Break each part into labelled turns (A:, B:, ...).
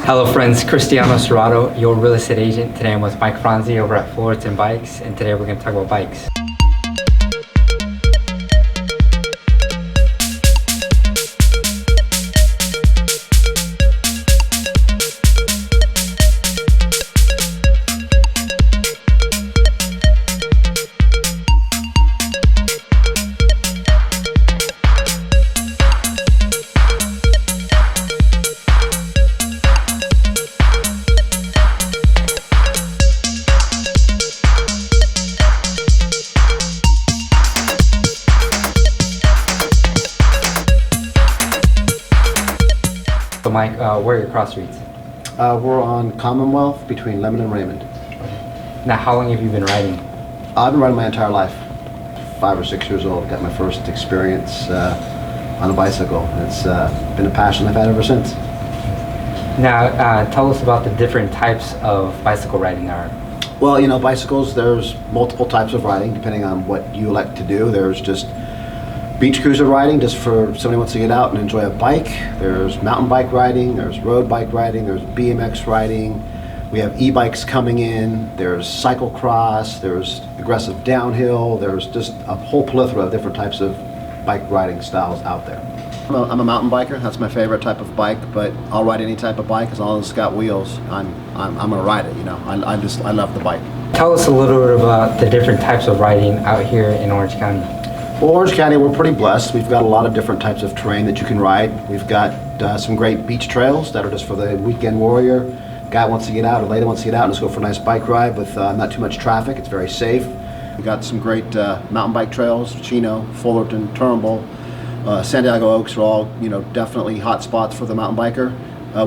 A: Hello friends, Cristiano Serrato, your real estate agent. Today I'm with Mike Franzi over at Fullerton Bikes, and today we're going to talk about bikes. So Mike, where are your cross streets?
B: We're on Commonwealth between Lemon and Raymond.
A: Now, how long have you been riding?
B: I've been riding my entire life. 5 or 6 years old, got my first experience on a bicycle. It's been a passion I've had ever since.
A: Now, tell us about the different types of bicycle riding there are.
B: Well, you know, bicycles, there's multiple types of riding depending on what you like to do. There's just beach cruiser riding, just for somebody who wants to get out and enjoy a bike. There's mountain bike riding, there's road bike riding, there's BMX riding. We have e-bikes coming in, there's cyclocross, there's aggressive downhill, there's just a whole plethora of different types of bike riding styles out there. I'm a mountain biker, that's my favorite type of bike, but I'll ride any type of bike as long as it's got wheels. I'm gonna ride it, you know. I love the bike.
A: Tell us a little bit about the different types of riding out here in Orange County.
B: Well, Orange County, we're pretty blessed. We've got a lot of different types of terrain that you can ride. We've got some great beach trails that are just for the weekend warrior. Guy wants to get out, or lady wants to get out and just go for a nice bike ride with not too much traffic. It's very safe. We've got some great mountain bike trails. Chino, Fullerton, Turnbull, Santiago Oaks are all, you know, definitely hot spots for the mountain biker.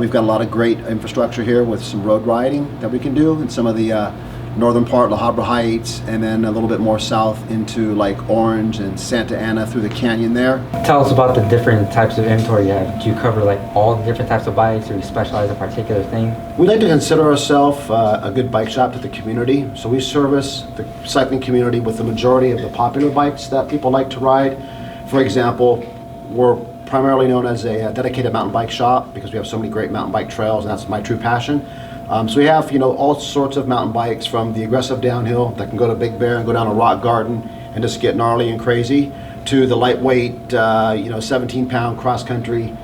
B: We've got a lot of great infrastructure here with some road riding that we can do in some of the northern part, La Habra Heights, and then a little bit more south into like Orange and Santa Ana through the canyon there.
A: Tell us about the different types of inventory you have. Do you cover like all the different types of bikes, or you specialize in a particular thing?
B: We like to consider ourselves a good bike shop to the community. So we service the cycling community with the majority of the popular bikes that people like to ride. For example, we're primarily known as a dedicated mountain bike shop because we have so many great mountain bike trails, and that's my true passion. So we have, you know, all sorts of mountain bikes, from the aggressive downhill that can go to Big Bear and go down a rock garden and just get gnarly and crazy, to the lightweight, 17-pound cross-country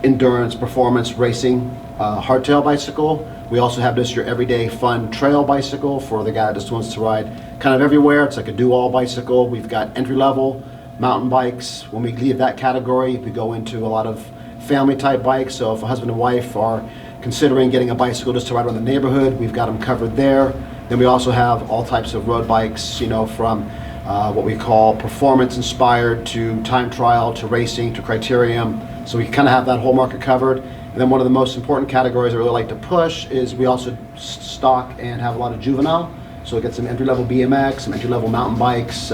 B: endurance performance racing hardtail bicycle. We also have just your everyday fun trail bicycle for the guy that just wants to ride kind of everywhere. It's like a do-all bicycle. We've got entry-level mountain bikes. When we leave that category, we go into a lot of family-type bikes. So if a husband and wife are considering getting a bicycle just to ride around the neighborhood, we've got them covered there. Then we also have all types of road bikes, you know, from what we call performance inspired to time trial to racing to criterium. So we kind of have that whole market covered. And then one of the most important categories I really like to push is we also stock and have a lot of juvenile. So we get some entry-level BMX, some entry-level mountain bikes,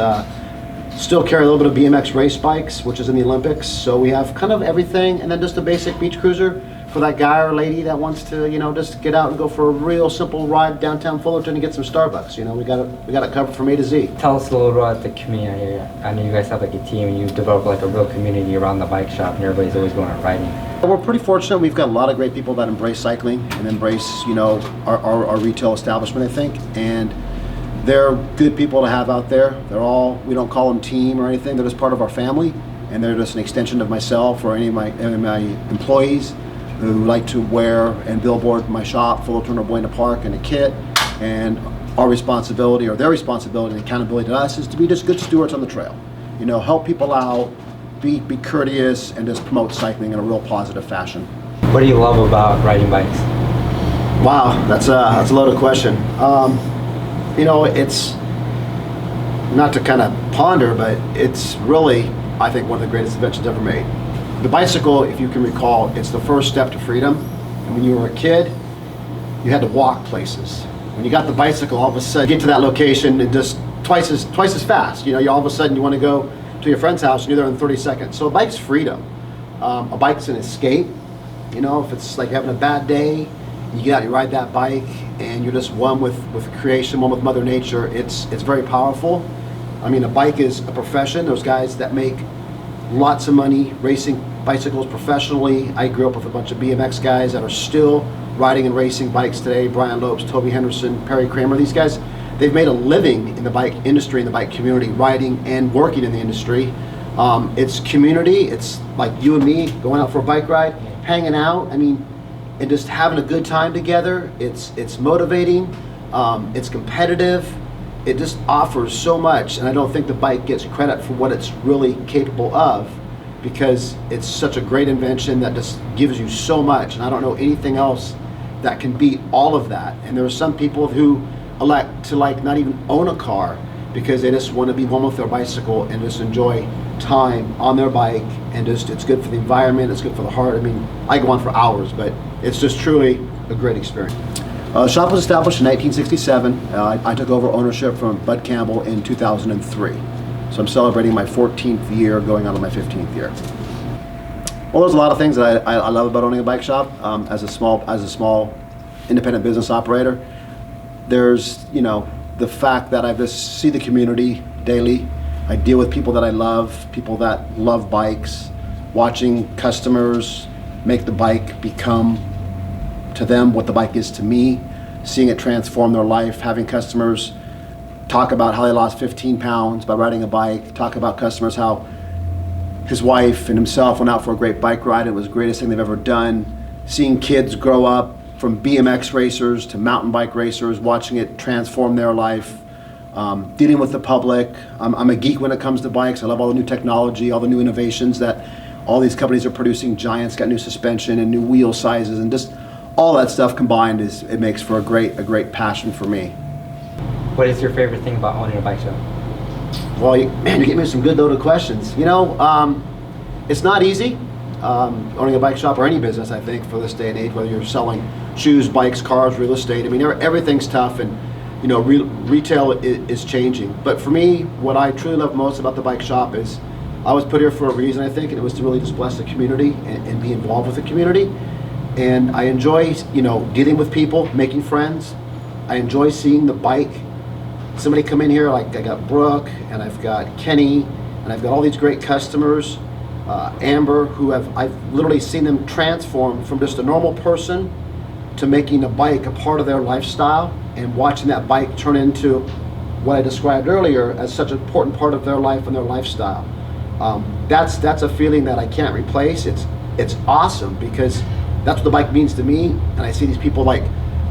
B: still carry a little bit of BMX race bikes, which is in the Olympics. So we have kind of everything, and then just a basic beach cruiser for that guy or lady that wants to, you know, just get out and go for a real simple ride downtown Fullerton and get some Starbucks. You know, we got it covered from A to Z.
A: Tell us a little bit about the community here. I know you guys have like a team, and you've developed like a real community around the bike shop, and everybody's always going out riding.
B: We're pretty fortunate. We've got a lot of great people that embrace cycling and embrace, you know, our retail establishment, I think. And they're good people to have out there. They're all, we don't call them team or anything. They're just part of our family, and they're just an extension of myself or any of my employees who like to wear and billboard my shop, Fullerton or Buena Park, in a kit. And our responsibility, or their responsibility and accountability to us, is to be just good stewards on the trail. You know, help people out, be courteous, and just promote cycling in a real positive fashion.
A: What do you love about riding bikes?
B: Wow, that's a loaded question. You know, it's not to kind of ponder, but it's really, I think, one of the greatest inventions ever made. The bicycle, if you can recall, it's the first step to freedom. And when you were a kid, you had to walk places. When you got the bicycle, all of a sudden, you get to that location and just twice as fast. You know, all of a sudden you want to go to your friend's house and you're there in 30 seconds. So a bike's freedom. A bike's an escape. You know, if it's like having a bad day, you get out, you ride that bike, and you're just one with creation, one with Mother Nature. It's very powerful. I mean, a bike is a profession. There's guys that make lots of money racing bicycles professionally. I grew up with a bunch of BMX guys that are still riding and racing bikes today. Brian Lopes, Toby Henderson, Perry Kramer, these guys, they've made a living in the bike industry, in the bike community, riding and working in the industry. It's community. It's like you and me going out for a bike ride, hanging out. I mean, and just having a good time together. It's motivating. It's competitive. It just offers so much, and I don't think the bike gets credit for what it's really capable of, because it's such a great invention that just gives you so much, and I don't know anything else that can beat all of that. And there are some people who elect to not even own a car because they just want to be home with their bicycle and just enjoy time on their bike, and just it's good for the environment, it's good for the heart. I mean, I go on for hours, but it's just truly a great experience. The shop was established in 1967. I took over ownership from Bud Campbell in 2003. So I'm celebrating my 14th year, going on to my 15th year. Well, there's a lot of things that I love about owning a bike shop. As a small independent business operator, there's the fact that I just see the community daily. I deal with people that I love, people that love bikes, watching customers make the bike become to them what the bike is to me, seeing it transform their life, having customers talk about how they lost 15 pounds by riding a bike, talk about customers how his wife and himself went out for a great bike ride. It was the greatest thing they've ever done. Seeing kids grow up from BMX racers to mountain bike racers, watching it transform their life, dealing with the public. I'm a geek when it comes to bikes. I love all the new technology, all the new innovations that all these companies are producing. Giant's got new suspension and new wheel sizes, and just all that stuff combined it makes for a great passion for me.
A: What is your favorite thing about owning a bike shop?
B: Well, man, you get me some good loaded questions. It's not easy owning a bike shop or any business, I think, for this day and age, whether you're selling shoes, bikes, cars, real estate. I mean, everything's tough, and retail is changing. But for me, what I truly love most about the bike shop is I was put here for a reason, I think, and it was to really just bless the community and be involved with the community. And I enjoy, dealing with people, making friends. I enjoy seeing the bike. Somebody come in here, like I got Brooke, and I've got Kenny, and I've got all these great customers, Amber, who I've literally seen them transform from just a normal person to making a bike a part of their lifestyle, and watching that bike turn into what I described earlier as such an important part of their life and their lifestyle. That's a feeling that I can't replace. It's awesome, because that's what the bike means to me. And I see these people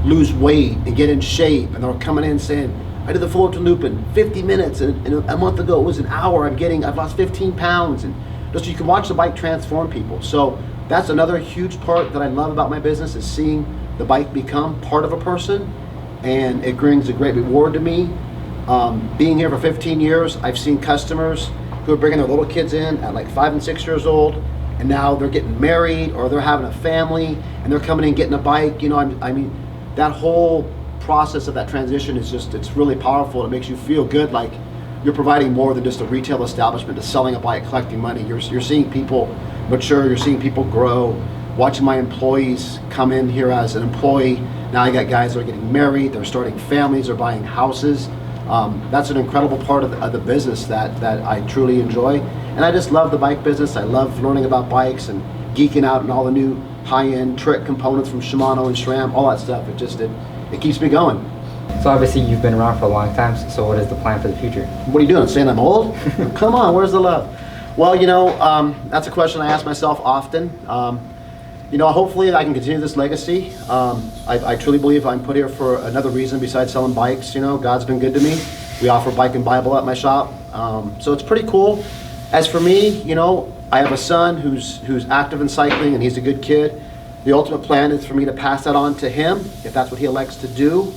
B: lose weight and get in shape, and they're coming in saying, I did the Fullerton Loop in 50 minutes, and a month ago it was an hour. I've lost 15 pounds, and just you can watch the bike transform people. So that's another huge part that I love about my business, is seeing the bike become part of a person, and it brings a great reward to me. Being here for 15 years, I've seen customers who are bringing their little kids in at 5 and 6 years old, and now they're getting married or they're having a family, and they're coming in getting a bike. I mean, that whole process of that transition is it's really powerful. It makes you feel good, like you're providing more than just a retail establishment, just selling a bike, collecting money. You're seeing people mature, you're seeing people grow, watching my employees come in here as an employee. Now I got guys that are getting married, they're starting families, they're buying houses. That's an incredible part of the business that I truly enjoy. And I just love the bike business. I love learning about bikes and geeking out on all the new high-end trick components from Shimano and SRAM, all that stuff. It keeps me going.
A: So obviously you've been around for a long time, so what is the plan for the future?
B: What are you doing, saying I'm old? Come on, where's the love? Well, that's a question I ask myself often. Hopefully I can continue this legacy. I truly believe I'm put here for another reason besides selling bikes. God's been good to me. We offer Bike and Bible at my shop. So it's pretty cool. As for me, I have a son who's active in cycling, and he's a good kid. The ultimate plan is for me to pass that on to him, if that's what he elects to do.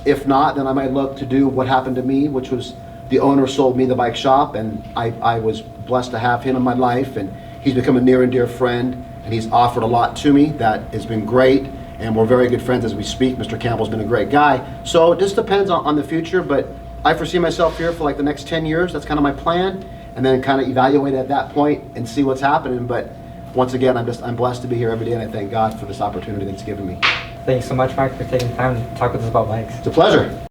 B: If not, then I might look to do what happened to me, which was the owner sold me the bike shop, and I was blessed to have him in my life, and he's become a near and dear friend, and he's offered a lot to me that has been great, and we're very good friends as we speak. Mr. Campbell's been a great guy. So it just depends on the future, but I foresee myself here for the next 10 years. That's kind of my plan, and then kind of evaluate at that point and see what's happening. But once again, I'm blessed to be here every day, and I thank God for this opportunity that He's given me.
A: Thanks so much, Mark, for taking the time to talk with us about bikes.
B: It's a pleasure.